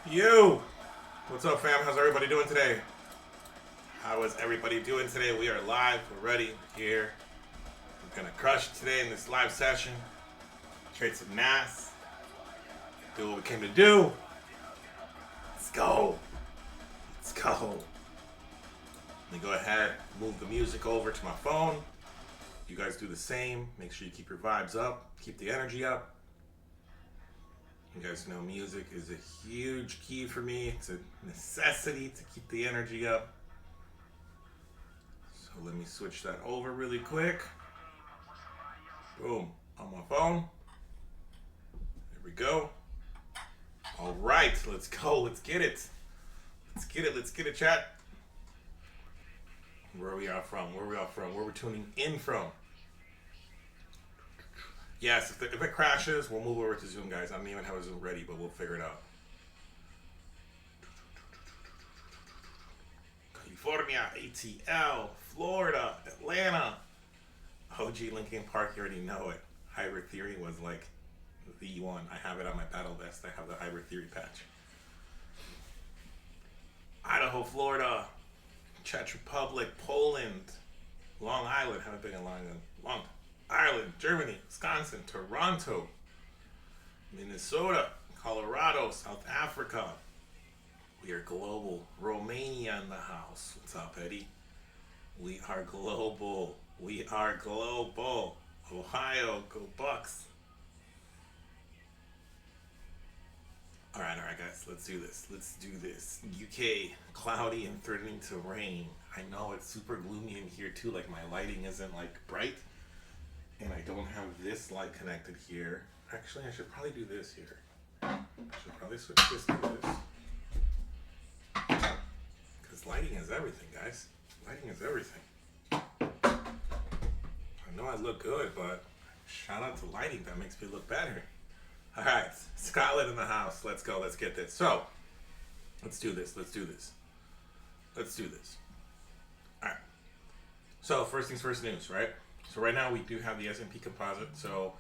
You! What's up, fam? How's everybody doing today? How is everybody doing today? We are live. We're ready. We're here. We're gonna crush it today in this live session. Trade some NAS. Do what we came to do. Let's go. Let's go. Let me go ahead, move the music over to my phone. You guys do the same. Make sure you keep your vibes up. Keep the energy up. You guys know music is a huge key for me. It's a necessity to keep the energy up. So let me switch that over really quick. Boom, on my phone. There we go. All right, let's go. Let's get it. Let's get it. Let's get it, chat. Where we are from, where we're tuning in from. Yes, if it crashes, we'll move over to Zoom, guys. I don't even have a Zoom ready, but we'll figure it out. California, ATL, Florida, Atlanta. OG Lincoln Park, you already know it. Hybrid Theory was like the one. I have it on my battle vest. I have the Hybrid Theory patch. Idaho, Florida, Czech Republic, Poland, Long Island. Haven't been in Long Ireland, Germany, Wisconsin, Toronto, Minnesota, Colorado, South Africa. We are global. Romania in the house. What's up, Eddie? We are global. We are global. Ohio, go Bucks. All right, guys. Let's do this. Let's do this. UK, cloudy and threatening to rain. I know it's super gloomy in here too. Like my lighting isn't like bright. And I don't have this light connected here. Actually, I should probably do this here. I should probably switch this to this. Because lighting is everything, guys. Lighting is everything. I know I look good, but shout out to lighting. That makes me look better. All right, Scotland in the house. Let's go. Let's get this. So, let's do this. Let's do this. Let's do this. All right. So, first things first, news, right? So right now we do have the S&P composite, so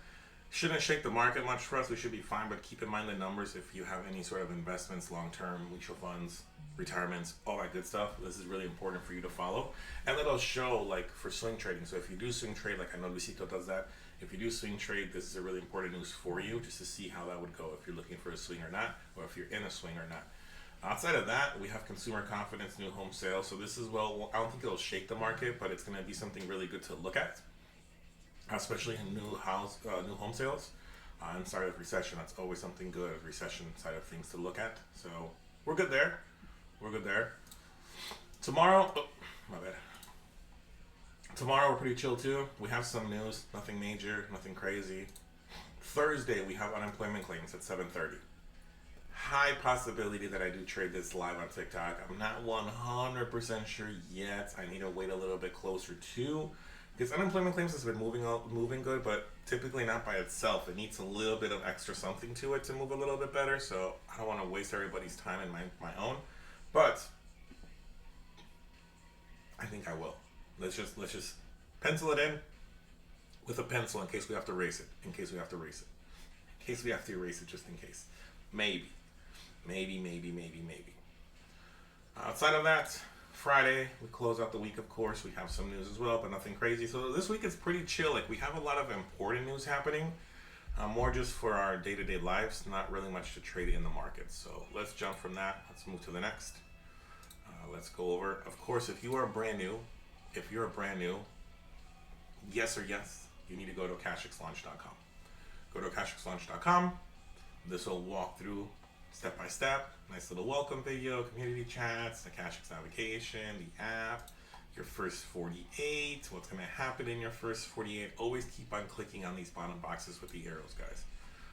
shouldn't shake the market much for us. We should be fine, but keep in mind the numbers if you have any sort of investments, long-term, mutual funds, retirements, all that good stuff. This is really important for you to follow. And it'll show like for swing trading. So if you do swing trade, like I know Luisito does that, if you do swing trade, this is a really important news for you just to see how that would go if you're looking for a swing or not, or if you're in a swing or not. Outside of that, we have consumer confidence, new home sales. So this is, well, I don't think it'll shake the market, but it's going to be something really good to look at, especially in new home sales. Inside of recession, that's always something good. Recession side of things to look at. So we're good there. We're good there. Tomorrow, oh, my bad. Tomorrow we're pretty chill too. We have some news, nothing major, nothing crazy. Thursday we have unemployment claims at 7:30. High possibility that I do trade this live on TikTok. I'm not 100% sure yet. I need to wait a little bit closer to, because unemployment claims has been moving good, but typically not by itself. It needs a little bit of extra something to it to move a little bit better. So I don't want to waste everybody's time and my own, but I think I will. Let's just pencil it in with a pencil in case we have to erase it. In case we have to erase it. In case we have to erase it, just in case. Maybe. Outside of that, Friday, we close out the week, of course. We have some news as well, but nothing crazy. So this week is pretty chill. Like, we have a lot of important news happening. More just for our day-to-day lives, not really much to trade in the market. So let's jump from that. Let's move to the next. Let's go over. Of course, if you're brand new, yes, you need to go to akashxlaunch.com. Go to akashxlaunch.com. This will walk through step by step. Nice little welcome video, community chats, Akashx navigation, the app, your first 48, what's going to happen in your first 48. Always keep on clicking on these bottom boxes with the arrows, guys.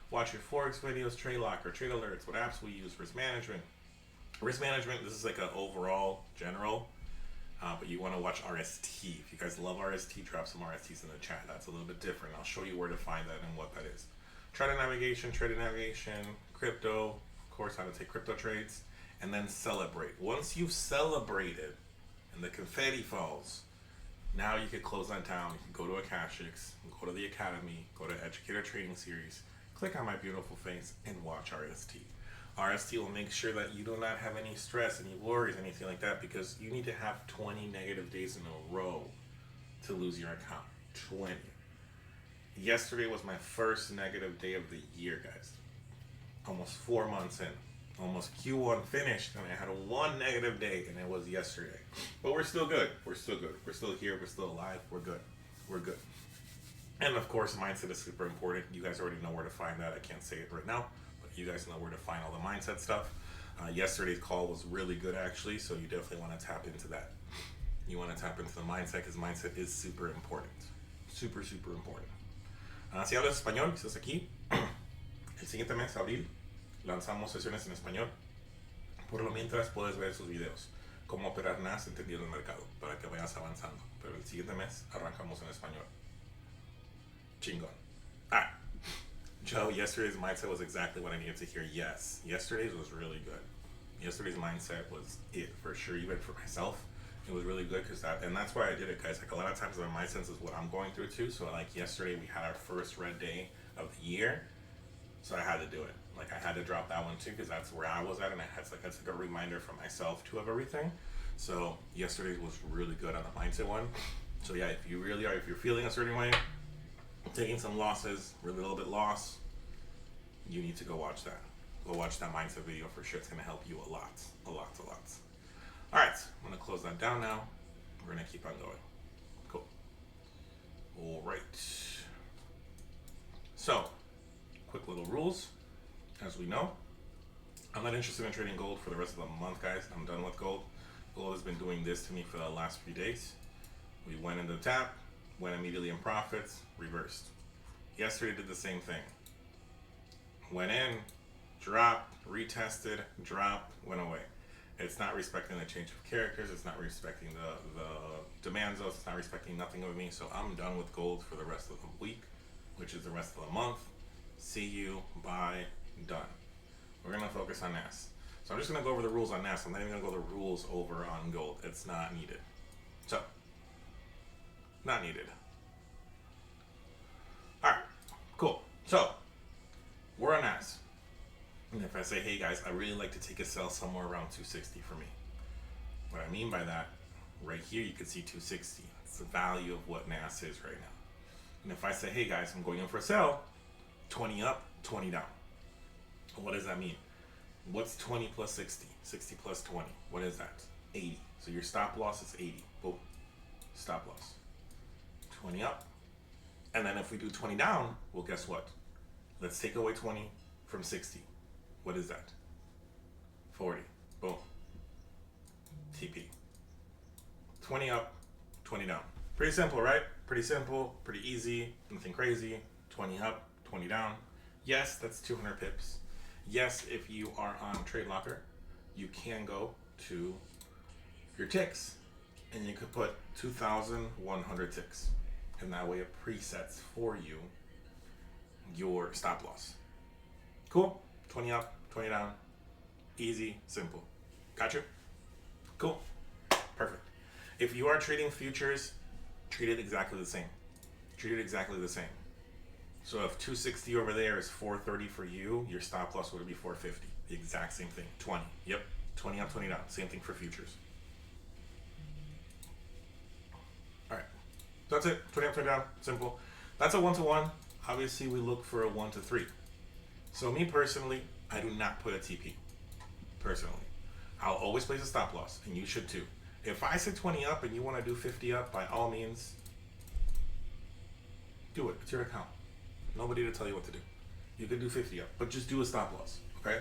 Watch your Forex videos, trade locker, trade alerts, what apps we use, risk management. Risk management, this is like an overall general, but you want to watch RST. If you guys love RST, drop some RSTs in the chat. That's a little bit different. I'll show you where to find that and what that is. Trading navigation, crypto, of course, how to take crypto trades, and then celebrate. Once you've celebrated and the confetti falls, now you can close that down. You can go to Akashx, go to the Academy, go to Educator Training Series, click on my beautiful face, and watch RST. RST will make sure that you do not have any stress, any worries, anything like that, because you need to have 20 negative days in a row to lose your account. 20. Yesterday was my first negative day of the year, guys. Almost 4 months in. Almost Q1 finished, and I had one negative day, and it was yesterday. But we're still good. We're still good. We're still here. We're still alive. We're good. We're good. And of course, mindset is super important. You guys already know where to find that. I can't say it right now, but you guys know where to find all the mindset stuff. Yesterday's call was really good, actually, so you definitely want to tap into that. You want to tap into the mindset, because mindset is super important. Super, super important. Si hablas español, estás aquí. El siguiente mes, abril, lanzamos sesiones en español. Por lo mientras puedes ver sus videos. Cómo operar NAS entendiendo el mercado, para que vayas avanzando. Pero el siguiente mes arrancamos en español. Chingón. Alright. Joe, yesterday's mindset was exactly what I needed to hear. Yes, yesterday's was really good. Yesterday's mindset was it for sure. Even for myself, it was really good, because that's why I did it, guys. Like, a lot of times my mindset is what I'm going through too. So like yesterday we had our first red day of the year, so I had to do it. Like, I had to drop that one too, because that's where I was at, and that's like a reminder for myself too of everything. So yesterday was really good on the mindset one. So yeah, if you're feeling a certain way, taking some losses, really a little bit lost, you need to go watch that. Go watch that mindset video for sure. It's gonna help you a lot. All right, I'm gonna close that down now. We're gonna keep on going. Cool. All right. So, quick little rules. As we know, I'm not interested in trading gold for the rest of the month, guys. I'm done with gold. Gold has been doing this to me for the last few days. We went into the tap, went immediately in profits, reversed. Yesterday did the same thing. Went in, dropped, retested, dropped, went away. It's not respecting the change of characters. It's not respecting the demand zones. It's not respecting nothing of me. So I'm done with gold for the rest of the week, which is the rest of the month. See you. Bye. Done. We're going to focus on NAS. So I'm just going to go over the rules on NAS. I'm not even going to go the rules over on gold. It's not needed. So, not needed. Alright, cool. So, we're on NAS. And if I say, hey guys, I really like to take a sell somewhere around 260 for me. What I mean by that, right here you can see 260. It's the value of what NAS is right now. And if I say, hey guys, I'm going in for a sell, 20 up, 20 down. What does that mean? What's 20 plus 60? 60 plus 20. What is that? 80. So your stop loss is 80. Boom. Stop loss. 20 up. And then if we do 20 down, well, guess what? Let's take away 20 from 60. What is that? 40. Boom. TP. 20 up, 20 down. Pretty simple, right? Pretty simple, pretty easy, nothing crazy. 20 up, 20 down. Yes, that's 200 pips. Yes, if you are on Trade Locker, you can go to your ticks and you could put 2,100 ticks. And that way it presets for you your stop loss. Cool? 20 up, 20 down. Easy, simple. Got you? Cool. Perfect. If you are trading futures, treat it exactly the same. Treat it exactly the same. So if 260 over there is 430 for you, your stop loss would be 450. The exact same thing. 20. Yep. 20 up, 20 down. Same thing for futures. Alright. So that's it. 20 up, 20 down. Simple. That's a 1-to-1. Obviously, we look for a 1-to-3. So me personally, I do not put a TP. Personally. I'll always place a stop loss, and you should too. If I say 20 up and you want to do 50 up, by all means, do it. It's your account. Nobody to tell you what to do. You could do 50 up, but just do a stop loss, okay?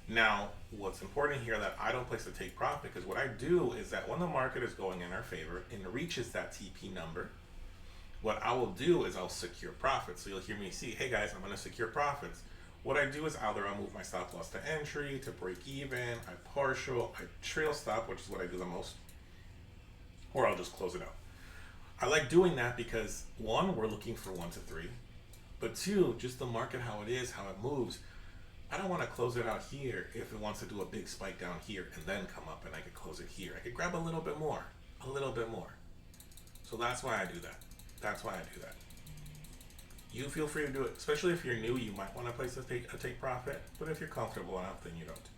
Now, what's important here that I don't place a take profit, because what I do is that when the market is going in our favor and reaches that TP number, what I will do is I'll secure profits. So you'll hear me say, hey guys, I'm going to secure profits. What I do is either I'll move my stop loss to entry, to break even, I partial, I trail stop, which is what I do the most, or I'll just close it out. I like doing that because, one, we're looking for 1-to-3, but two, just the market how it is, how it moves. I don't want to close it out here if it wants to do a big spike down here and then come up, and I could close it here. I could grab a little bit more. So that's why I do that. That's why I do that. you feel free to do it. Especially if you're new, you might want to place a take profit. But if you're comfortable enough, then you don't.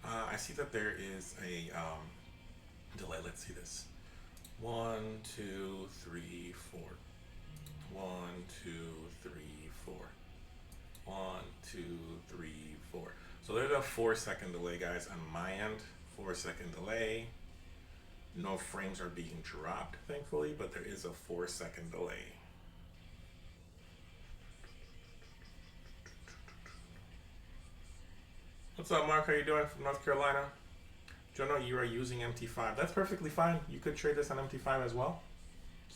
I see that there is a delay. Let's see this. 1, 2, 3, 4. 1, 2, 3, 4. 1, 2, 3, 4. So there's a 4-second delay, guys, on my end. 4-second delay. No frames are being dropped, thankfully, but there is a 4-second delay. What's up, Mark? How you doing from North Carolina? Jono, you are using MT5. That's perfectly fine. You could trade this on MT5 as well.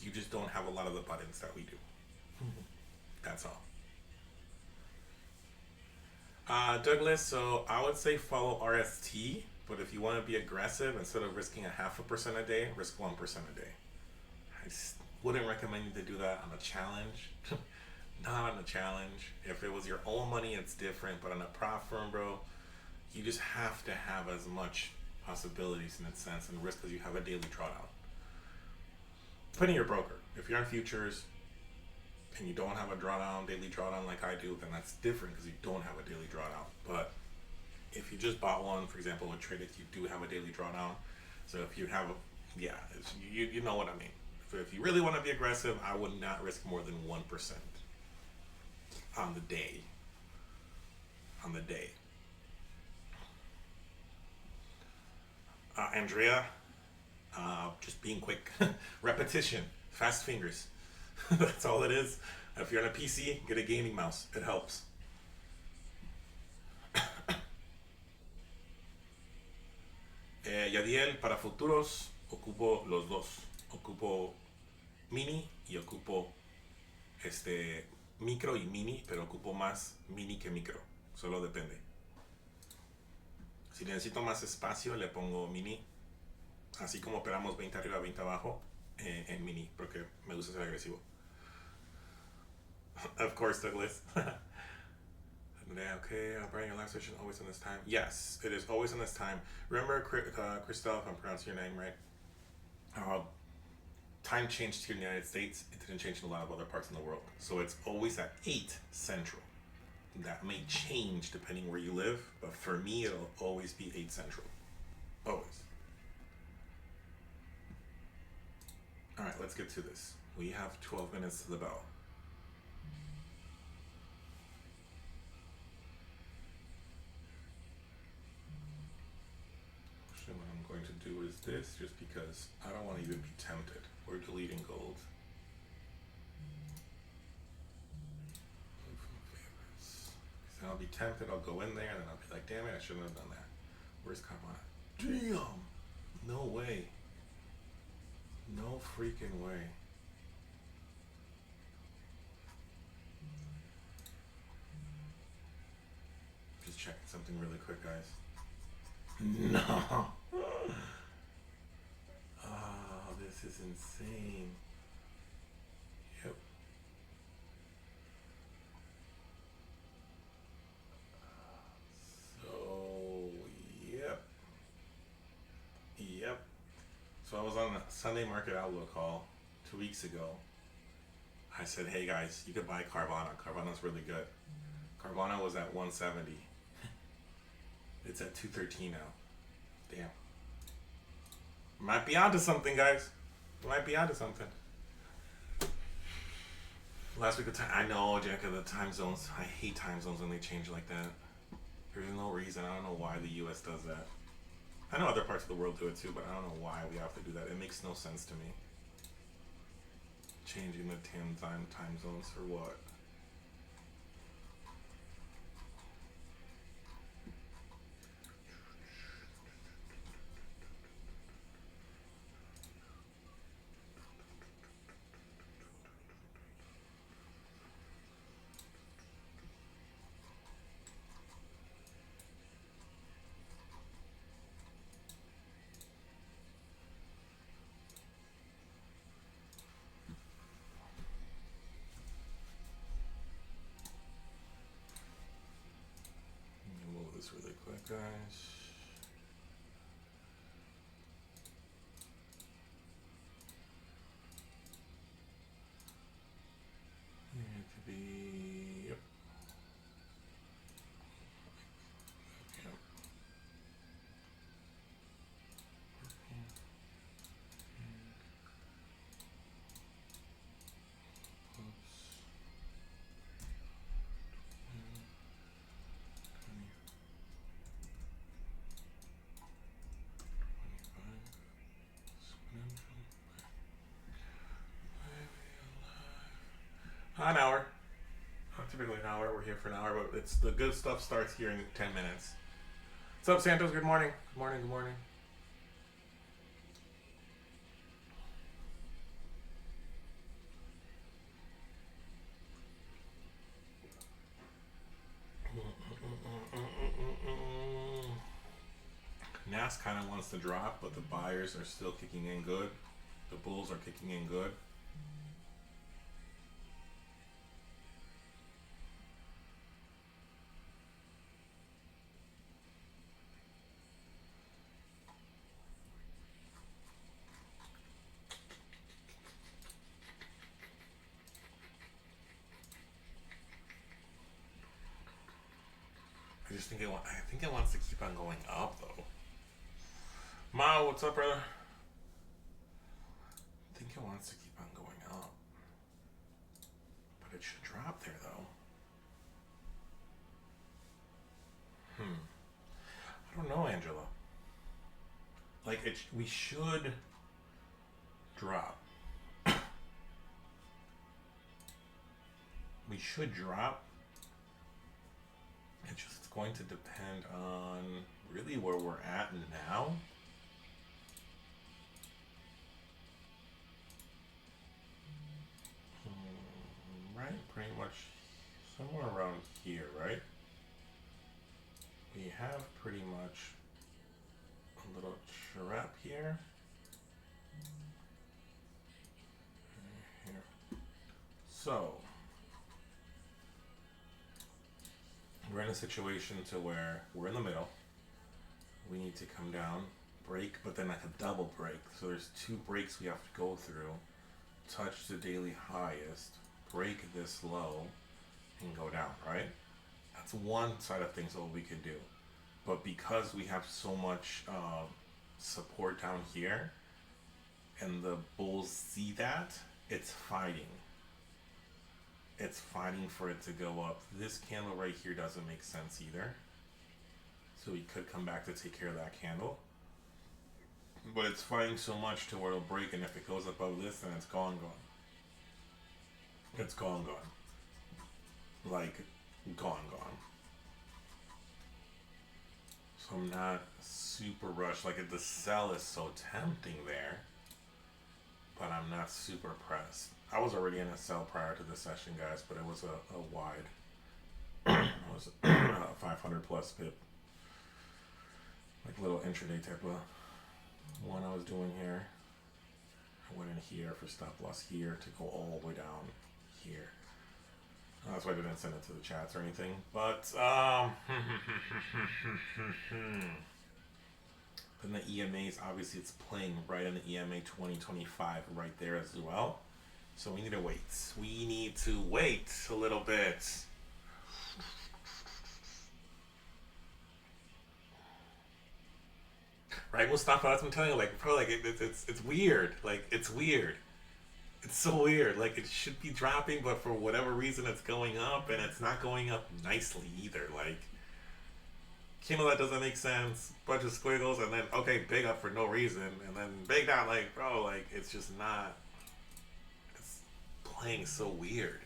You just don't have a lot of the buttons that we do. That's all. Douglas, so I would say follow RST, but if you want to be aggressive, instead of risking 0.5% a day, risk 1% a day. I wouldn't recommend you to do that on a challenge. Not on a challenge. If it was your own money, it's different, but on a prop firm, bro, you just have to have as much possibilities in that sense and risk as you have a daily drawdown. Depending on your broker. If you're on futures and you don't have a drawdown, daily drawdown like I do, then that's different because you don't have a daily drawdown. But if you just bought one, for example, with Traded, you do have a daily drawdown. So if you have you know what I mean. If you really want to be aggressive, I would not risk more than 1% on the day. On the day. Andrea, just being quick. Repetition, fast fingers. That's all it is. If you're on a PC, get a gaming mouse. It helps. Yadiel, para futuros, ocupo los dos. Ocupo mini y ocupo micro y mini, pero ocupo más mini que micro. Solo depende. Si necesito más espacio, le pongo mini. Así como operamos 20 arriba, 20 abajo, en mini, porque me gusta ser agresivo. Of course, Douglas. Okay, Brian, your live session always in this time? Yes, it is always in this time. Remember, Christelle, if I'm pronouncing your name right, time changed here in the United States. It didn't change in a lot of other parts in the world. So it's always at 8 Central. That may change depending where you live, but for me, it'll always be 8 Central. Always. All right, let's get to this. We have 12 minutes to the bell. Actually, what I'm going to do is this, just because I don't want to even be tempted. We're deleting gold. I'll be tempted, I'll go in there, and then I'll be like, damn it, I shouldn't have done that. Where's Carvana? Damn! No way. No freaking way. Just checking something really quick, guys. No! Oh, this is insane. Yep. Yep. So I was on a Sunday Market Outlook call 2 weeks ago. I said, hey guys, you could buy Carvana. Carvana's really good. Carvana was at 170. It's at 213 now. Damn. Might be onto something, guys. Might be onto something. Last week of time, I know, Jack, the time zones. I hate time zones when they change like that. There's no reason. I don't know why the US does that. I know other parts of the world do it too, but I don't know why we have to do that. It makes no sense to me. Changing the time zones for what? Really quick, guys. It could be for an hour, but it's the good stuff starts here in 10 minutes. What's up, Santos? Good morning. Good morning. Good morning. NAS kind of wants to drop, but the buyers are still kicking in good. The bulls are kicking in good. I think it wants to keep on going up though. Mao, what's up, brother? I think it wants to keep on going up, but it should drop there though. I don't know, Angela. Like we should drop. We should drop. It's just going to depend on really where we're at now. Right, pretty much somewhere around here, right? We have pretty much a little trap here. So we're in a situation to where we're in the middle. We need to come down, break, but then like a double break. So there's two breaks we have to go through. Touch the daily highest, break this low, and go down, right? That's one side of things that we could do. But because we have so much support down here, and the bulls see that, it's fighting. It's fighting for it to go up. This candle right here doesn't make sense either. So we could come back to take care of that candle. But it's fighting so much to where it'll break, and if it goes above this, then it's gone. It's gone. Like, gone. So I'm not super rushed. Like, the sell is so tempting there, but I'm not super pressed. I was already in a sell prior to the session, guys, but it was a wide. It was 500 plus pip. Like little intraday type of one I was doing here. I went in here for stop loss here to go all the way down here. That's why I didn't send it to the chats or anything. But then the EMAs, obviously it's playing right in the EMA 2025 right there as well. So we need to wait. We need to wait a little bit. Right, Mustafa, that's what I'm telling you, like, bro, like, it's weird. Like, it's weird. It's so weird. Like, it should be dropping, but for whatever reason, it's going up, and it's not going up nicely either. Like, candle that doesn't make sense, bunch of squiggles, and then, okay, big up for no reason, and then big down, like, bro, like, it's just not, it's playing so weird.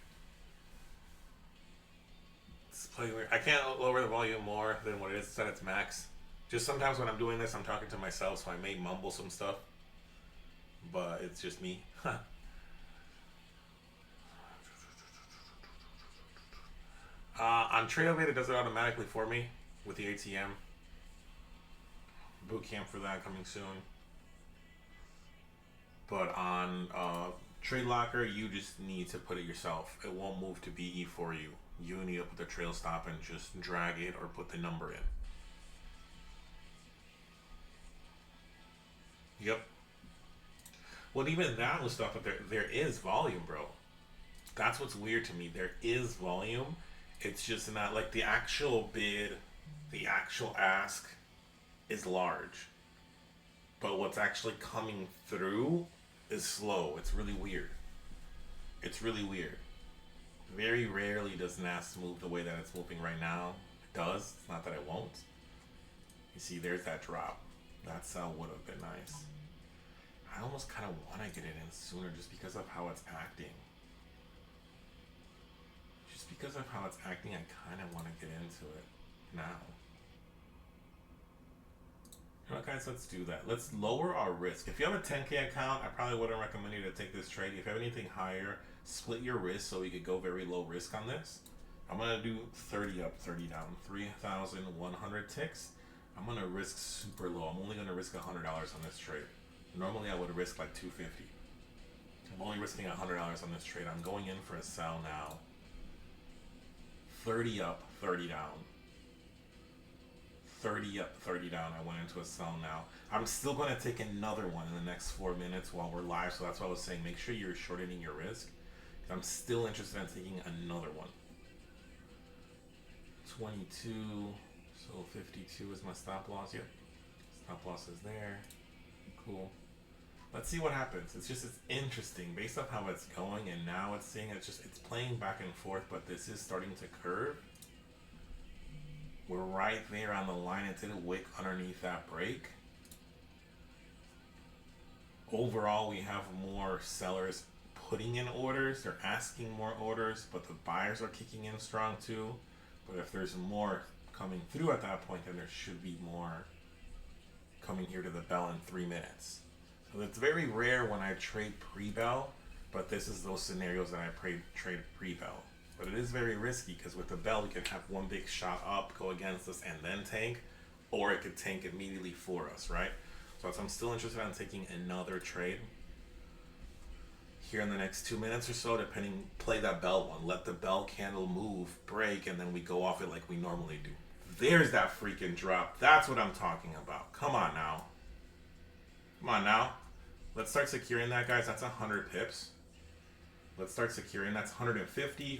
It's playing weird. I can't lower the volume more than what it is at its max. Just sometimes when I'm doing this, I'm talking to myself, so I may mumble some stuff. But it's just me. On TradeOvate, it does it automatically for me with the ATM. Boot camp for that coming soon. But on Trade Locker, you just need to put it yourself. It won't move to BE for you. You need to put the trail stop and just drag it or put the number in. Yep. Well, even that was stuff, but there is volume, bro. That's what's weird to me. There is volume. It's just not like the actual bid, the actual ask is large. But what's actually coming through is slow. It's really weird. It's really weird. Very rarely does NAS move the way that it's moving right now. It does. It's not that it won't. You see, there's that drop. That sell would have been nice. I almost kind of want to get it in sooner just because of how it's acting. Just Just because of how it's acting, I kind of want to get into it now. You know what, guys, let's do that. Let's lower our risk. If you have a 10K account, I probably wouldn't recommend you to take this trade. If you have anything higher, split your risk so we could go very low risk on this. I'm going to do 30 up, 30 down, 3,100 ticks. I'm going to risk super low. I'm only going to risk $100 on this trade. Normally, I would risk like 250. I'm only risking $100 on this trade. I'm going in for a sell now. 30 up, 30 down. 30 up, 30 down. I went into a sell now. I'm still going to take another one in the next 4 minutes while we're live. So that's why I was saying make sure you're shortening your risk. I'm still interested in taking another one. 22. So 52 is my stop loss. Yep. Stop loss is there. Cool. Let's see what happens. It's interesting based off how it's going, and now it's seeing it's playing back and forth, but this is starting to curve. We're right there on the line. It didn't wick underneath that break. Overall, we have more sellers putting in orders. They're asking more orders, but the buyers are kicking in strong too. But if there's more coming through at that point, then there should be more coming here to the bell in 3 minutes. So it's very rare when I trade pre-bell, but this is those scenarios that I trade pre-bell. But it is very risky because with the bell, we can have one big shot up, go against us, and then tank, or it could tank immediately for us, right? So I'm still interested in taking another trade here in the next 2 minutes or so, depending. Play that bell one. Let the bell candle move, break, and then we go off it like we normally do. There's that freaking drop. That's what I'm talking about. Come on now. Come on now. Let's start securing that, guys. That's 100 pips. Let's start securing. That's 150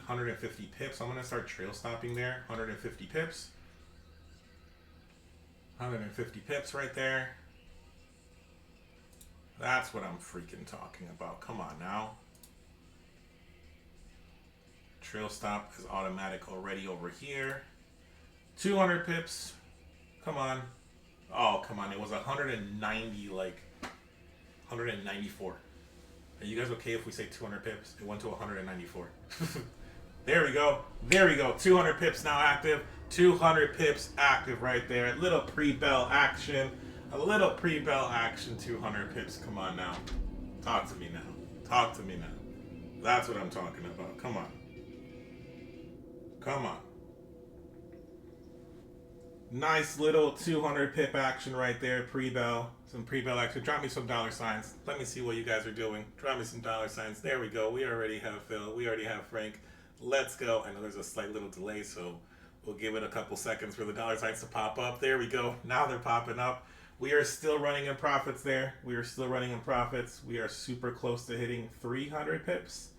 pips. I'm going to start trail stopping there. 150 pips. 150 pips right there. That's what I'm freaking talking about. Come on now. Trail stop is automatic already over here. 200 pips. Come on. Oh, come on. It was 190, like 194. Are you guys okay if we say 200 pips? It went to 194. There we go. There we go. 200 pips now active. 200 pips active right there. A little pre-bell action. A little pre-bell action. 200 pips. Come on now. Talk to me now. Talk to me now. That's what I'm talking about. Come on. Come on. Nice little 200 pip action right there. Pre-bell. Some pre-bell action. Drop me some dollar signs. Let me see what you guys are doing. Drop me some dollar signs. There we go. We already have Phil. We already have Frank. Let's go. I know there's a slight little delay, so we'll give it a couple seconds for the dollar signs to pop up. There we go. Now they're popping up. We are still running in profits there. We are still running in profits. We are super close to hitting 300 pips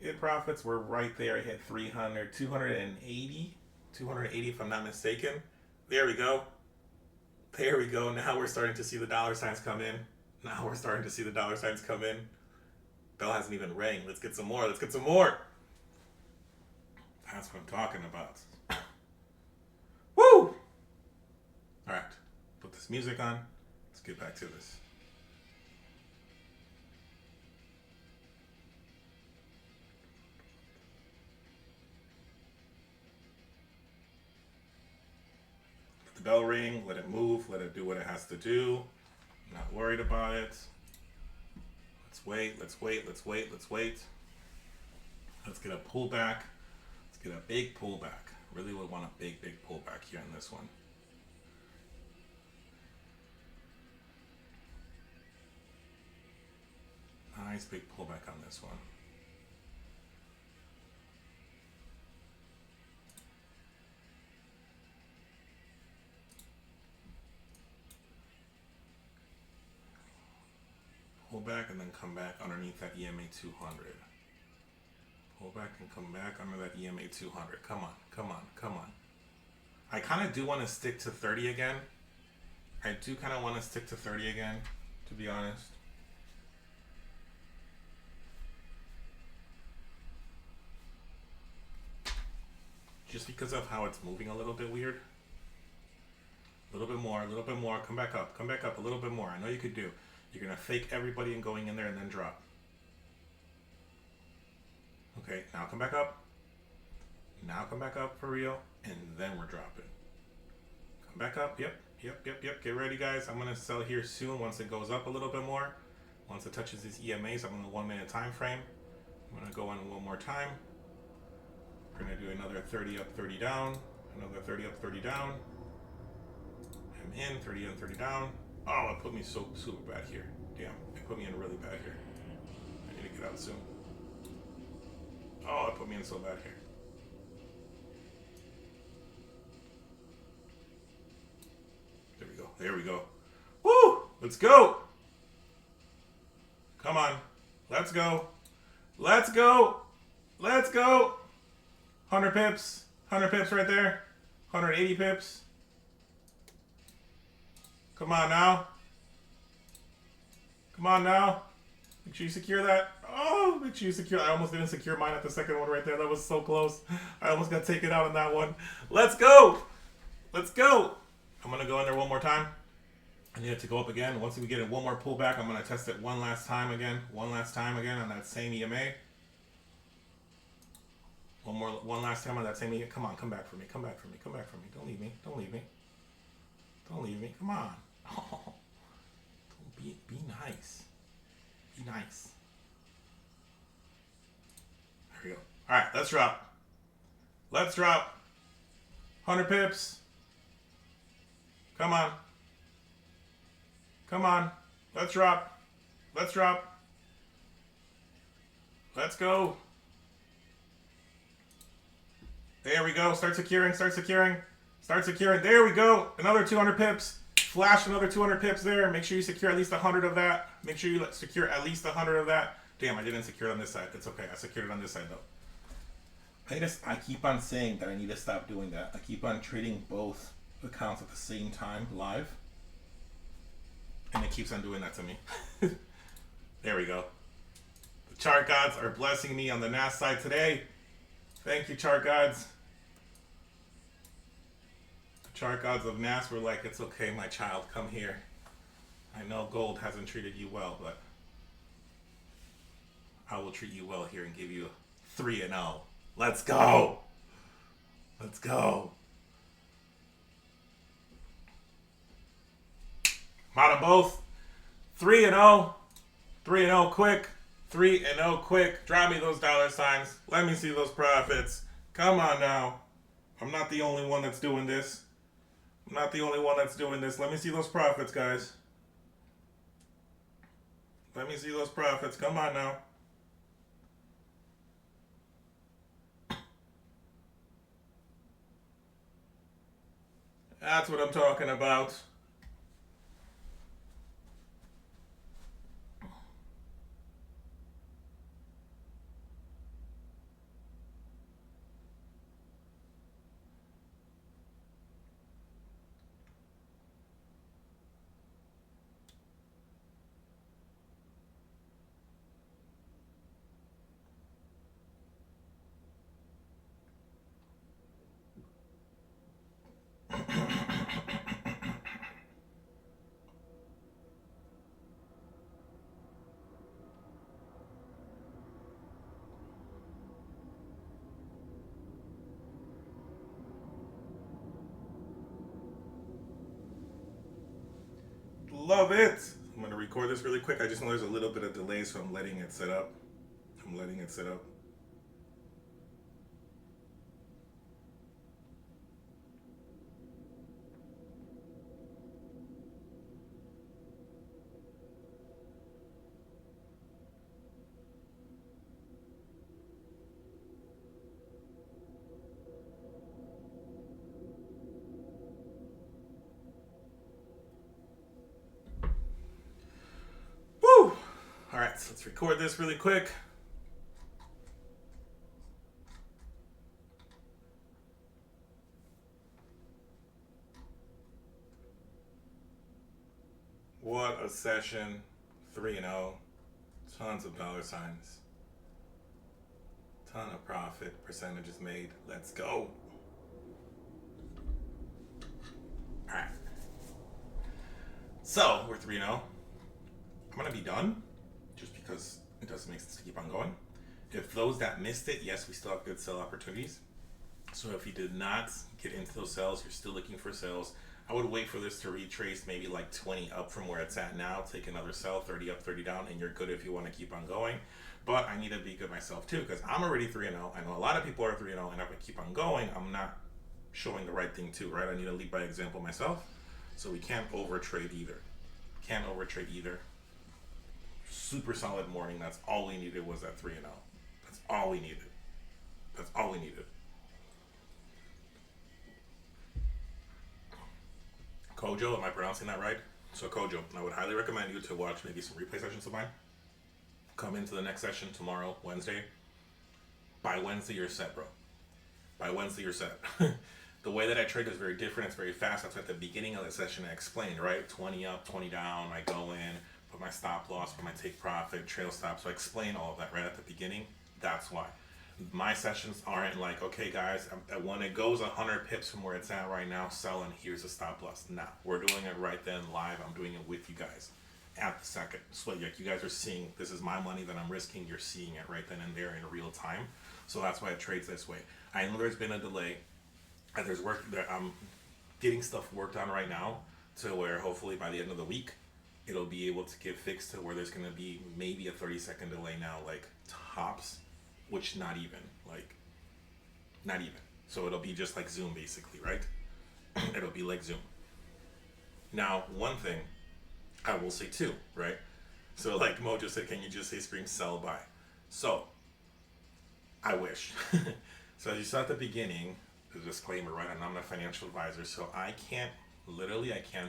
in profits. We're right there. I hit 300, 280 if I'm not mistaken. There we go. There we go. Now we're starting to see the dollar signs come in. Now we're starting to see the dollar signs come in. Bell hasn't even rang. Let's get some more. Let's get some more. That's what I'm talking about. Woo! All right. Put this music on. Let's get back to this. Let the bell ring. Let it move. Let it do what it has to do. I'm not worried about it. Let's wait. Let's wait. Let's wait. Let's wait. Let's get a pullback. Let's get a big pullback. Really would want a big pullback here in this one. Nice big pullback on this one. Pull back and then come back underneath that EMA 200. Pull back and come back under that EMA 200. Come on, come on, come on. I kind of do want to stick to 30 again. I do kind of want to stick to 30 again, to be honest. Just because of how it's moving a little bit weird. A little bit more, a little bit more. Come back up a little bit more. I know you could do. You're going to fake everybody and going in there and then drop. Okay, now come back up. Now come back up for real, and then we're dropping. Come back up. Yep. Get ready, guys. I'm gonna sell here soon once it goes up a little bit more. Once it touches these EMAs, I'm on the 1 minute time frame. I'm gonna go on one more time. We're gonna do another 30 up, 30 down. Another 30 up, 30 down. I'm in, 30 in, 30 down. Oh, it put me so super bad here. Damn, it put me in really bad here. I need to get out soon. Oh, it put me in so bad here. There we go. There we go. Woo! Let's go. Come on. Let's go. Let's go. Let's go. 100 pips. 100 pips right there. 180 pips. Come on now. Come on now. Make sure you secure that. Oh, make sure you secure. I almost didn't secure mine at the second one right there. That was so close. I almost got taken out on that one. Let's go. Let's go. I'm going to go in there one more time. I need it to go up again. Once we get in one more pullback, I'm going to test it one last time again. One last time again on that same EMA. One last time on that same EMA. Come on, come back for me. Come back for me. Come back for me. Don't leave me. Don't leave me. Don't leave me. Come on. Oh, don't be nice. Be nice. There we go. All right, let's drop. Let's drop. 100 pips. Come on. Come on. Let's drop. Let's drop. Let's go. There we go. Start securing. Start securing. Start securing. There we go. Another 200 pips. Flash another 200 pips there. Make sure you secure at least 100 of that. Make sure you secure at least 100 of that. Damn, I didn't secure it on this side. It's okay. I secured it on this side though. I keep on saying that I need to stop doing that. I keep on trading both accounts at the same time live. And it keeps on doing that to me. There we go. The chart gods are blessing me on the NAS side today. Thank you, chart gods. The chart gods of NAS were like, it's okay, my child, come here. I know gold hasn't treated you well, but I will treat you well here and give you 3-0. Let's go. Let's go. I'm out of both. 3-0. 3-0 quick. 3-0 quick. Drop me those dollar signs. Let me see those profits. Come on now. I'm not the only one that's doing this. I'm not the only one that's doing this. Let me see those profits, guys. Let me see those profits. Come on now. That's what I'm talking about. Love it. I'm going to record this really quick. I just know there's a little bit of delay, so I'm letting it set up. I'm letting it set up. All right, so let's record this really quick. What a session. 3-0. Tons of dollar signs. Ton of profit. Percentages made. Let's go. All right. So, we're 3-0. I'm going to be done. Just because it doesn't make sense to keep on going. If those that missed it, yes, we still have good sell opportunities. So if you did not get into those sales, you're still looking for sales. I would wait for this to retrace maybe like 20 up from where it's at now. Take another sell, 30 up, 30 down, and you're good if you want to keep on going. But I need to be good myself too, because I'm already 3-0. I know a lot of people are 3-0, and if I keep on going, I'm not showing the right thing too, right? I need to lead by example myself. So we can't overtrade either. Can't overtrade either. Super solid morning. That's all we needed was that 3-0. That's all we needed. That's all we needed. Kojo, am I pronouncing that right? So Kojo, I would highly recommend you to watch maybe some replay sessions of mine. Come into the next session tomorrow, Wednesday. By Wednesday, you're set, bro. By Wednesday, you're set. The way that I trade is very different. It's very fast. That's at the beginning of the session I explained, right? 20 up, 20 down. I go in, put my stop loss, put my take profit, trail stop. So I explain all of that right at the beginning. That's why. My sessions aren't like, okay, guys, when it goes 100 pips from where it's at right now, selling, here's a stop loss. Nah, we're doing it right then live. I'm doing it with you guys at the second. So like you guys are seeing, this is my money that I'm risking. You're seeing it right then and there in real time. So that's why it trades this way. I know there's been a delay. There's work that I'm getting stuff worked on right now to where hopefully by the end of the week, it'll be able to get fixed to where there's going to be maybe a 30-second delay now, like tops, which not even. So it'll be just like Zoom basically, right? It'll be like Zoom. Now, one thing I will say too, right? So like Mojo said, can you just say scream sell buy? So I wish. So as you saw at the beginning, the disclaimer, right? I'm not a financial advisor, so I can't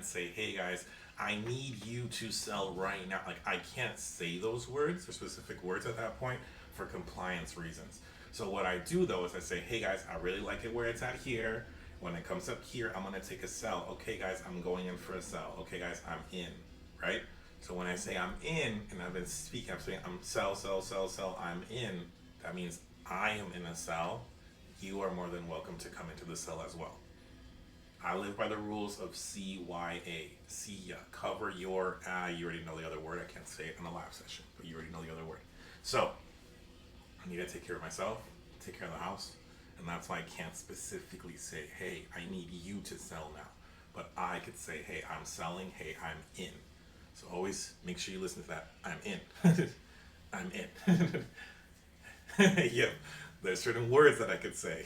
say, hey guys, I need you to sell right now. Like I can't say those words or specific words at that point for compliance reasons. So what I do though is I say, hey guys, I really like it where it's at here. When it comes up here, I'm gonna take a sell. Okay guys, I'm going in for a sell. Okay guys, I'm in, right? So when I say I'm in, and I've been speaking, I'm saying I'm sell, I'm in, that means I am in a sell. You are more than welcome to come into the sell as well. I live by the rules of CYA. See ya. Cover your, you already know the other word. I can't say it in a live session, but you already know the other word. So, I need to take care of myself, take care of the house, and that's why I can't specifically say, hey, I need you to sell now. But I could say, hey, I'm selling, hey, I'm in. So always make sure you listen to that. I'm in. I'm in. Yep. There's certain words that I could say.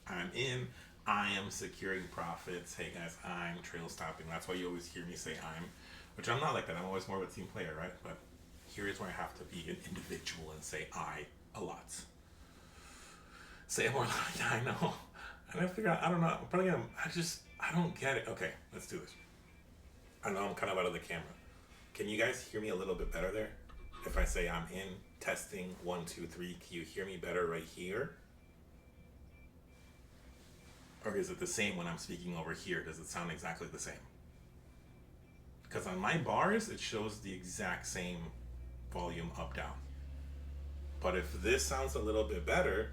I'm in. I am securing profits. Hey guys, I'm trail stopping. That's why you always hear me say I'm, which I'm not like that. I'm always more of a team player, right? But here is where I have to be an individual and say I a lot. Say it more loud. Yeah, I know. And I figure out, I don't know. I'm probably gonna, I don't get it. Okay, let's do this. I know I'm kind of out of the camera. Can you guys hear me a little bit better there? If I say I'm in, testing, 1, 2, 3, can you hear me better right here? Or is it the same when I'm speaking over here? Does it sound exactly the same? Because on my bars, it shows the exact same volume up, down. But if this sounds a little bit better,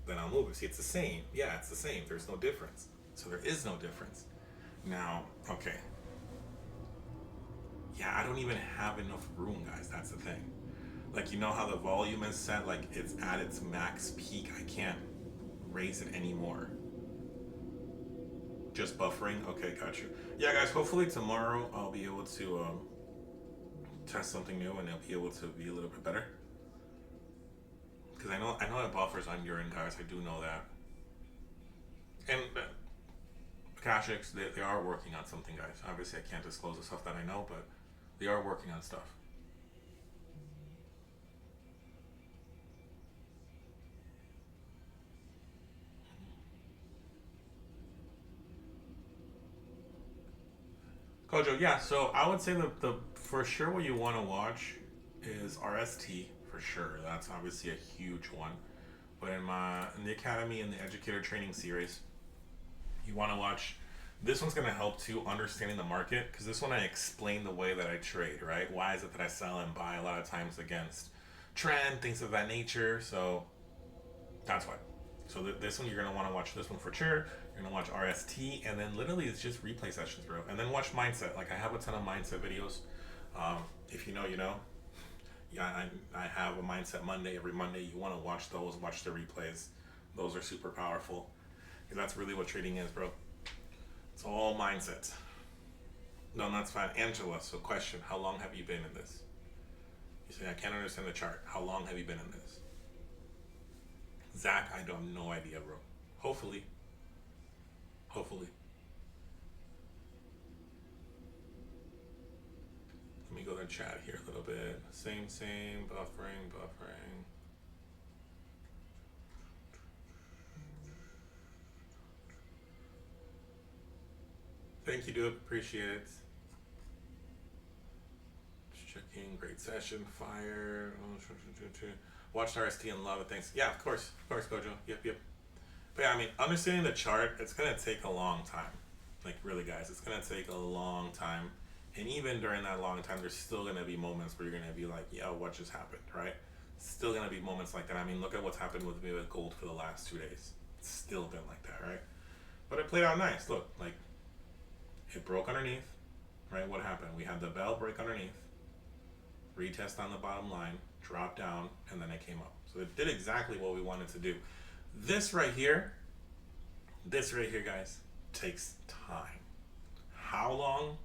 then I'll move it. See, it's the same. Yeah, it's the same. There's no difference. So there is no difference. Now, okay. Yeah, I don't even have enough room, guys. That's the thing. Like, you know how the volume is set? Like, it's at its max peak. I can't raise it anymore. Just buffering? Okay, got you. Yeah, guys, hopefully tomorrow I'll be able to test something new and it'll be able to be a little bit better. Because I know it buffers on your end, guys. I do know that. And Akashx, they are working on something, guys. Obviously, I can't disclose the stuff that I know, but they are working on stuff. Kojo, yeah, so I would say that the for sure what you want to watch is RST for sure. That's obviously a huge one. But in the Academy and the Educator Training Series, you want to watch. This one's going to help too, understanding the market, because this one I explain the way that I trade, right? Why is it that I sell and buy a lot of times against trend, things of that nature. So that's why. So this one, you're going to want to watch this one for sure. You're going to watch RST, and then literally it's just replay sessions, bro. And then watch Mindset. Like, I have a ton of Mindset videos. If you know, you know. Yeah, I have a Mindset Monday. Every Monday, you want to watch those, watch the replays. Those are super powerful. Because that's really what trading is, bro. It's all mindset. No, that's fine. Angela, so question, how long have you been in this? You say, I can't understand the chart. How long have you been in this? Zach, I don't have no idea, bro. Hopefully. Hopefully. Let me go to chat here a little bit. Same, buffering. Thank you, dude. Appreciate it. Just checking. Great session. Fire. Watched RST and love it. Thanks. Yeah, of course, Gojo. Yep. But yeah, I mean, understanding the chart, it's gonna take a long time. Like really, guys, it's gonna take a long time. And even during that long time, there's still gonna be moments where you're gonna be like, "Yo, what just happened?" Right? Still gonna be moments like that. I mean, look at what's happened with me with gold for the last 2 days. It's still been like that, right? But it played out nice. Look, like it broke underneath, right? What happened? We had the bell break underneath, retest on the bottom line, drop down, and then it came up. So it did exactly what we wanted to do. This right here, guys, takes time. How long?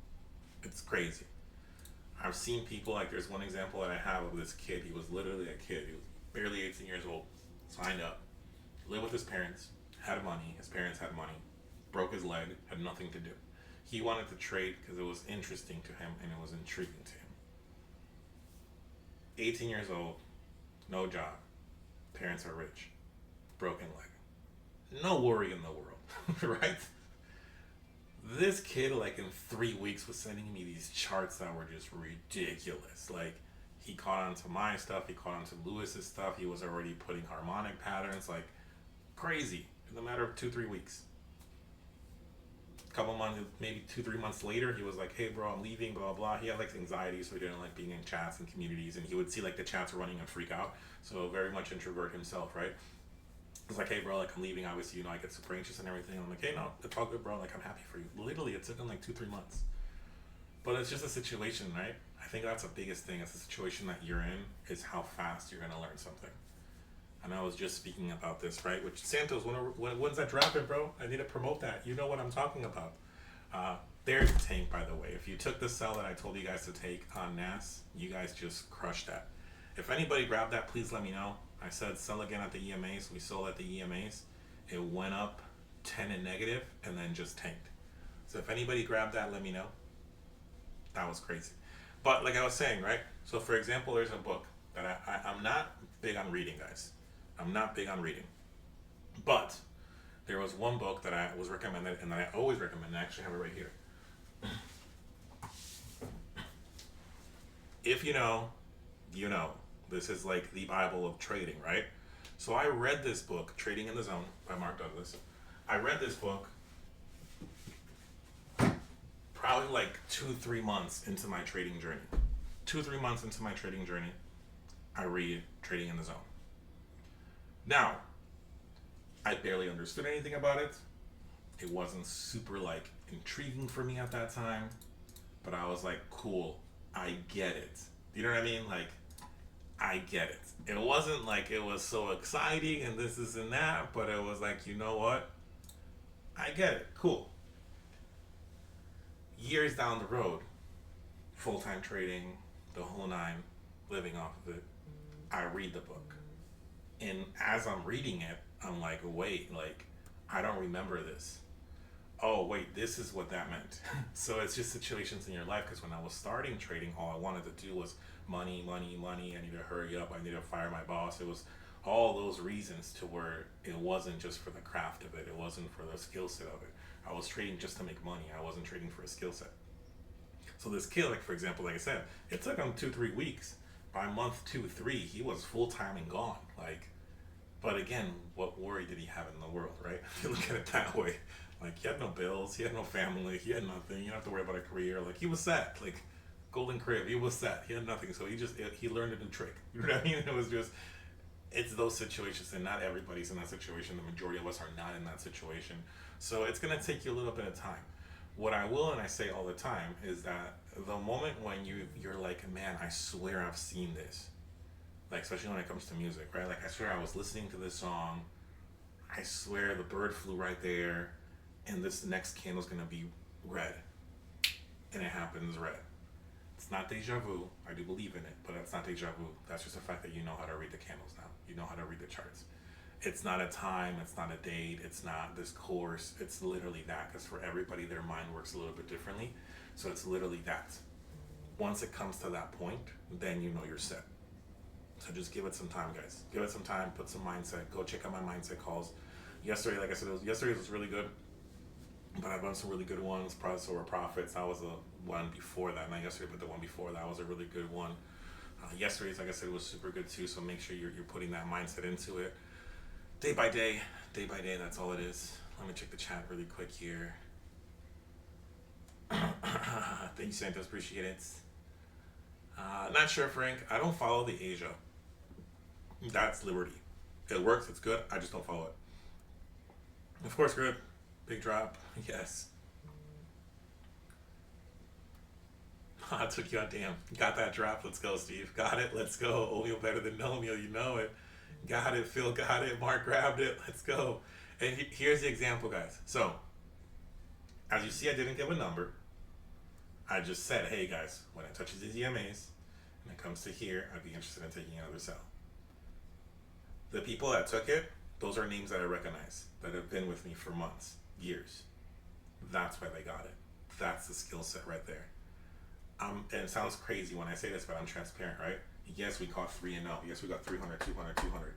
It's crazy. I've seen people, like there's one example that I have of this kid. He was literally a kid. He was barely 18 years old, signed up, lived with his parents, had money. His parents had money, broke his leg, had nothing to do. He wanted to trade because it was interesting to him and it was intriguing to him. 18 years old, no job, parents are rich, broken leg. No worry in the world, right? This kid, like in 3 weeks, was sending me these charts that were just ridiculous. Like, he caught on to my stuff, he caught on to Lewis's stuff, he was already putting harmonic patterns, like, crazy, in the matter of 2-3 weeks. A couple months, maybe 2-3 months later, he was like, hey bro, I'm leaving, blah blah. He had like anxiety, so he didn't like being in chats and communities, and he would see like the chats running and freak out. So very much introvert himself, right? It's like, hey bro, like I'm leaving, obviously, I get super anxious and everything. I'm like, hey, no, it's all good, bro, like I'm happy for you. Literally, it took him like 2-3 months. But it's just a situation, right? I think that's the biggest thing. It's the situation that you're in, is how fast you're gonna learn something. And I was just speaking about this, right? Which Santos, when's that dropping, bro? I need to promote that. You know what I'm talking about. There's a tank, by the way. If you took the sell that I told you guys to take on NAS, you guys just crushed that. If anybody grabbed that, please let me know. I said sell again at the EMAs. We sold at the EMAs. It went up 10 in negative and then just tanked. So if anybody grabbed that, let me know. That was crazy. But like I was saying, right? So for example, there's a book that I'm not big on reading, guys. I'm not big on reading. But there was one book that I was recommended and that I always recommend. I actually have it right here. If you know, you know. This is like the Bible of trading, right? So I read this book, Trading in the Zone by Mark Douglas. I read this book probably like 2-3 months into my trading journey. 2-3 months into my trading journey, I read Trading in the Zone. Now, I barely understood anything about it. It wasn't super like intriguing for me at that time, but I was like, cool, I get it. You know what I mean? Like, I get it. It wasn't like it was so exciting and this and that, but it was like, you know what? I get it. Cool. Years down the road, full-time trading, the whole nine, living off of it, I read the book. And as I'm reading it, I'm like, wait, like, I don't remember this. Oh, wait, this is what that meant. So it's just situations in your life, because when I was starting trading, all I wanted to do was money. I need to hurry up. I need to fire my boss. It was all those reasons to where it wasn't just for the craft of it. It wasn't for the skill set of it. I was trading just to make money. I wasn't trading for a skill set. So this kid, like for example, like I said, it took him 2-3 weeks. By month 2-3, he was full-time and gone. Like, but again, what worry did he have in the world, right? If you look at it that way, like he had no bills, he had no family, he had nothing. You don't have to worry about a career. Like he was set. Like Golden Crib, he was set. He had nothing, so he learned a new trick. You know what I mean? It was just, it's those situations, and not everybody's in that situation. The majority of us are not in that situation. So it's gonna take you a little bit of time. What I will, and I say all the time, is that the moment when you're like, man, I swear I've seen this. Like especially when it comes to music, right? Like I swear I was listening to this song. I swear the bird flew right there, and this next candle is gonna be red, and it happens red. It's not deja vu. I do believe in it, but it's not deja vu. That's just the fact that you know how to read the candles now. You know how to read the charts. It's not a time. It's not a date. It's not this course. It's literally that. Because for everybody, their mind works a little bit differently. So it's literally that. Once it comes to that point, then you know you're set. So just give it some time, guys. Give it some time. Put some mindset. Go check out my mindset calls. Yesterday, like I said, yesterday was really good. But I've done some really good ones. So were profits. That was the one before that. Not yesterday, but the one before that was a really good one. Yesterday's, like I said, was super good too. So make sure you're putting that mindset into it. Day by day, that's all it is. Let me check the chat really quick here. Thank you, Santos. Appreciate it. Not sure, Frank. I don't follow the Asia. That's Liberty. It works. It's good. I just don't follow it. Of course, good. Big drop. Yes. I took you out. Damn. Got that drop. Let's go, Steve. Got it. Let's go. Omeo better than no meal. You know it. Got it. Phil got it. Mark grabbed it. Let's go. And here's the example, guys. So, as you see, I didn't give a number. I just said, hey, guys, when it touches these EMAs and it comes to here, I'd be interested in taking another sell. The people that took it, those are names that I recognize, that have been with me for months, years. That's why they got it. That's the skill set right there. And it sounds crazy when I say this, but I'm transparent, right? Yes, we caught 3 and 0. Yes, we got 300, 200, 200.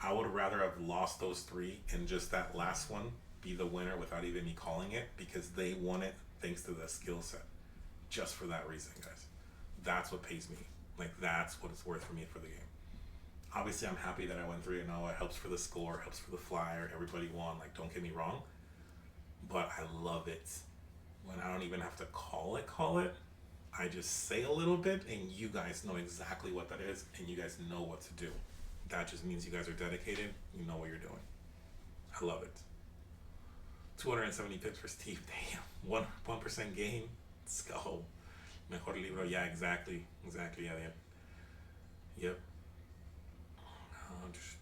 I would rather have lost those 3 and just that last one be the winner without even me calling it, because they won it thanks to the skill set. Just for that reason, guys. That's what pays me. Like, that's what it's worth for me for the game. Obviously, I'm happy that I went 3 and 0. It helps for the score, helps for the flyer. Everybody won. Like, don't get me wrong. But I love it when I don't even have to call it. I just say a little bit, and you guys know exactly what that is, and you guys know what to do. That just means you guys are dedicated. You know what you're doing. I love it. 270 pips for Steve. Damn. 1% gain. Let's go. Mejor libro. Yeah, exactly. Yeah. Yep.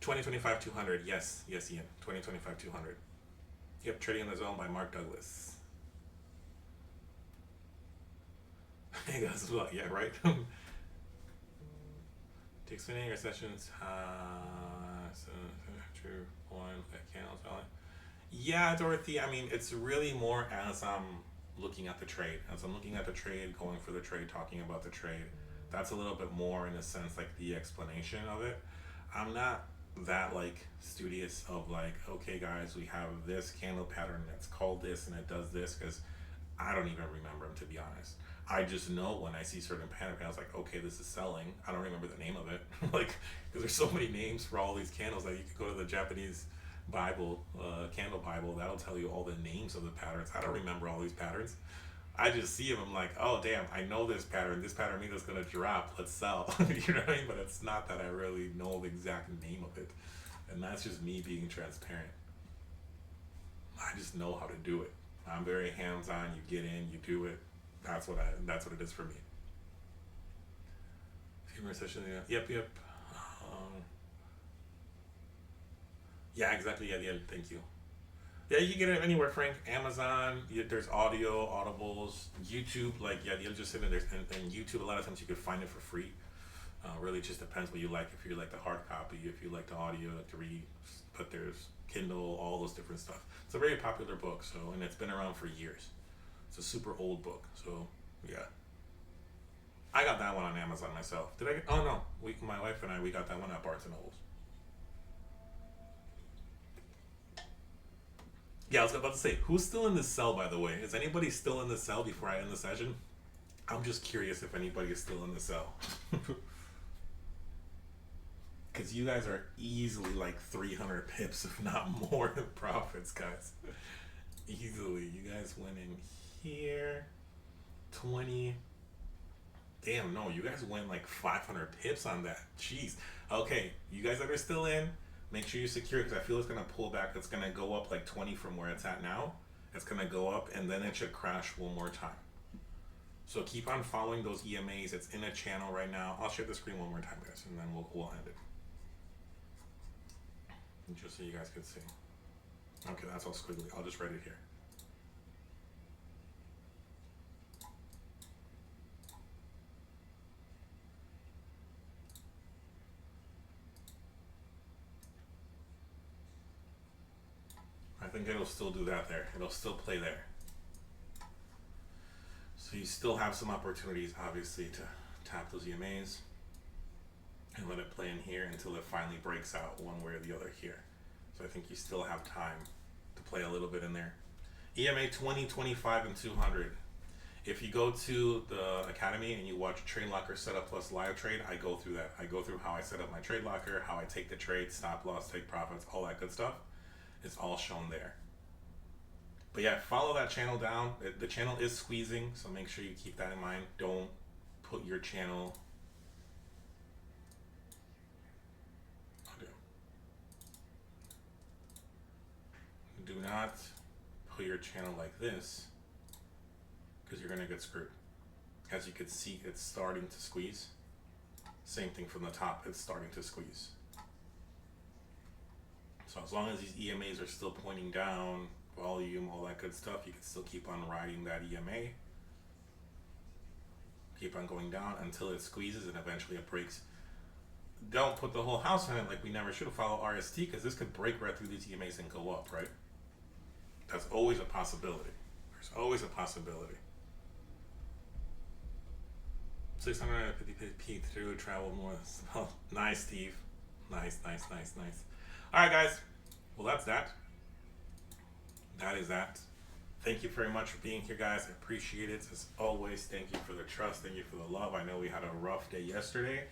2025 200. Yes, Ian. 2025 200. Yep. Trading in the Zone by Mark Douglas. Hey guys, well, yeah, right. Take spinning or sessions. True one. Yeah, Dorothy. I mean, it's really more as I'm looking at the trade. As I'm looking at the trade, going for the trade, talking about the trade. That's a little bit more in a sense like the explanation of it. I'm not that like studious of like, okay guys, we have this candle pattern that's called this and it does this, because I don't even remember them, to be honest. I just know when I see certain pattern panels, like, okay, this is selling. I don't remember the name of it. Like, because there's so many names for all these candles that you could go to the Japanese Bible, candle Bible, that'll tell you all the names of the patterns. I don't remember all these patterns. I just see them, I'm like, oh damn, I know this pattern means it's gonna drop, let's sell. You know what I mean? But it's not that I really know the exact name of it. And that's just me being transparent. I just know how to do it. I'm very hands-on. You get in, you do it. That's what it is for me. Few more sessions. Yep. Yeah, exactly. Yeah. Thank you. Yeah, you can get it anywhere, Frank. Amazon. There's audio, audibles, YouTube. Like, yeah, you'll just sit in there. And YouTube, a lot of times you can find it for free. Really, just depends what you like. If you like the hard copy, if you like the audio, to read. But there's Kindle, all those different stuff. It's a very popular book. So, and it's been around for years. It's a super old book, so yeah. I got that one on Amazon myself. Did I get? Oh no, my wife and we got that one at Barnes and Nobles. Yeah, I was about to say, who's still in this cell, by the way? Is anybody still in the cell before I end the session? I'm just curious if anybody is still in the cell. Because you guys are easily like 300 pips, if not more, in profits, guys. Easily. You guys went in here 20. Damn, no, you guys went like 500 pips on that. Jeez. Okay, you guys that are still in, make sure you secure, because I feel it's going to pull back. It's going to go up like 20 from where it's at now. It's going to go up, and then it should crash one more time. So keep on following those EMAs. It's in a channel right now. I'll share the screen one more time, guys, and then we'll end it. Just so you guys can see. Okay, that's all squiggly. I'll just write it here. I think it'll still do that there. It'll still play there. So you still have some opportunities, obviously, to tap those EMAs and let it play in here until it finally breaks out one way or the other here. So I think you still have time to play a little bit in there. EMA 20, 25, and 200. If you go to the Academy and you watch Trade Locker Setup Plus Live Trade, I go through that. I go through how I set up my Trade Locker, how I take the trade, stop loss, take profits, all that good stuff. It's all shown there. But yeah, follow that channel down. The channel is squeezing, so make sure you keep that in mind. Don't put your channel... Do not put your channel like this, because you're going to get screwed. As you can see, it's starting to squeeze. Same thing from the top, it's starting to squeeze. So as long as these EMAs are still pointing down, volume, all that good stuff, you can still keep on riding that EMA. Keep on going down until it squeezes and eventually it breaks. Don't put the whole house on it like we never should have. Follow RST, because this could break right through these EMAs and go up, right? That's always a possibility. There's always a possibility. 650p through, travel more. Oh, nice, Steve. Nice, nice, nice, nice. All right, guys. Well, that's that. That is that. Thank you very much for being here, guys. I appreciate it. As always, thank you for the trust. Thank you for the love. I know we had a rough day yesterday,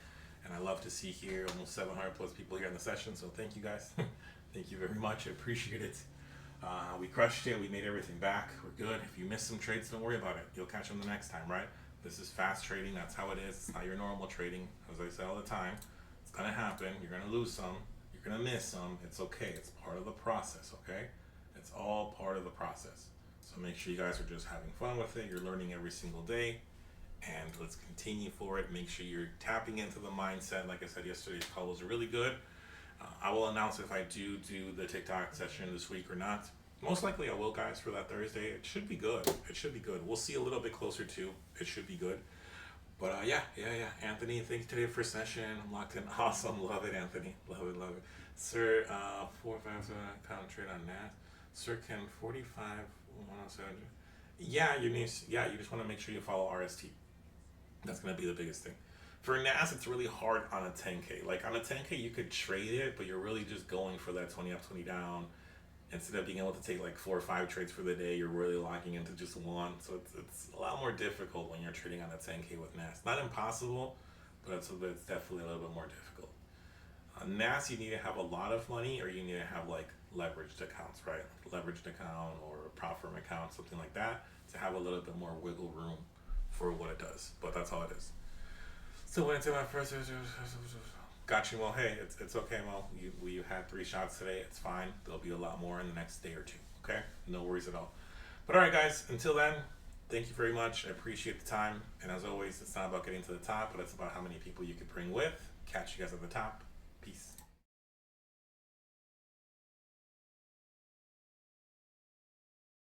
and I love to see here almost 700 plus people here in the session. So thank you, guys. Thank you very much. I appreciate it. We crushed it. We made everything back. We're good. If you miss some trades, don't worry about it. You'll catch them the next time, right? This is fast trading. That's how it is. It's not your normal trading. As I say all the time, it's going to happen. You're going to lose some. You're going to miss some. It's okay. It's part of the process, okay? It's all part of the process. So make sure you guys are just having fun with it. You're learning every single day. And let's continue for it. Make sure you're tapping into the mindset. Like I said, yesterday's call was really good. I will announce if I do the TikTok session this week or not. Most likely I will, guys, for that Thursday. It should be good. It should be good. We'll see a little bit closer to. It should be good. But yeah. Anthony, thanks today for session. I'm locked in. Awesome. Love it, Anthony. Love it, love it. Sir, 457 count trade on NAS. Sir, can 45, 107. Yeah, you just want to make sure you follow RST. That's going to be the biggest thing. For NAS, it's really hard on a 10K. Like on a 10K, you could trade it, but you're really just going for that 20 up, 20 down. Instead of being able to take like 4 or 5 trades for the day, you're really locking into just one. So it's a lot more difficult when you're trading on a 10K with NAS. Not impossible, but it's definitely a little bit more difficult. On NAS, you need to have a lot of money, or you need to have like leveraged accounts, right? Leveraged account or a prop firm account, something like that, to have a little bit more wiggle room for what it does. But that's all it is. So went to my first. Got you, Mo. Hey, it's okay, Mo. You had 3 shots today. It's fine. There'll be a lot more in the next day or 2. Okay, no worries at all. But all right, guys. Until then, thank you very much. I appreciate the time. And as always, it's not about getting to the top, but it's about how many people you could bring with. Catch you guys at the top. Peace.